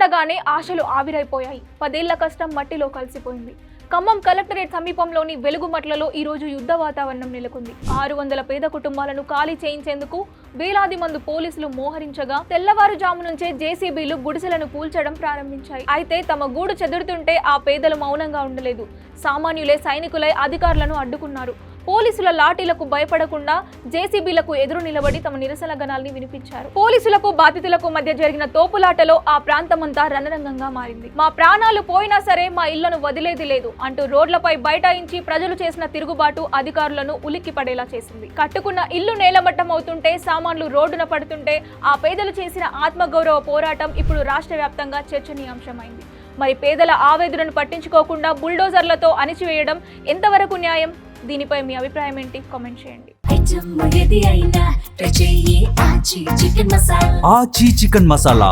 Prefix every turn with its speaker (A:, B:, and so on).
A: చూస్తుండగానే ఆశలు ఆవిరైపోయాయి. 10 ఏళ్ల కష్టం మట్టిలో కలిసిపోయింది. ఖమ్మం కలెక్టరేట్ సమీపంలోని వెలుగుమట్లలో ఈ రోజు యుద్ధ వాతావరణం నెలకొంది. 600 పేద కుటుంబాలను ఖాళీ చేయించేందుకు వేలాది మంది పోలీసులు మోహరించగా తెల్లవారుజాము నుంచే జేసీబీలు గుడిసెలను కూల్చడం ప్రారంభించాయి. అయితే తమ గూడు చెదురుతుంటే ఆ పేదలు మౌనంగా ఉండలేదు. సామాన్యులే సైనికులై అధికారులను అడ్డుకున్నారు. పోలీసుల లాఠీలకు భయపడకుండా జేసీబీలకు ఎదురు నిలబడి తమ నిరసన గణాల్ని వినిపించారు. పోలీసులకు బాధితులకు మధ్య జరిగిన తోపులాటలో ఆ ప్రాంతమంతా రణరంగంగా మారింది. మా ప్రాణాలు పోయినా సరే మా ఇళ్లను వదిలేది లేదు అంటూ రోడ్లపై బైఠాయించి ప్రజలు చేసిన తిరుగుబాటు అధికారులను ఉలిక్కి పడేలా చేసింది. కట్టుకున్న ఇల్లు నేలమట్టం అవుతుంటే, సామాన్లు రోడ్డున పడుతుంటే ఆ పేదలు చేసిన ఆత్మగౌరవ పోరాటం ఇప్పుడు రాష్ట్ర వ్యాప్తంగా చర్చనీయాంశమైంది. మరి పేదల ఆవేదనను పట్టించుకోకుండా బుల్డోజర్లతో అణిచివేయడం ఎంతవరకు న్యాయం? దీనిపై మీ అభిప్రాయం ఏంటి? కామెంట్ చేయండి.
B: ఆచి చికెన్ మసాలా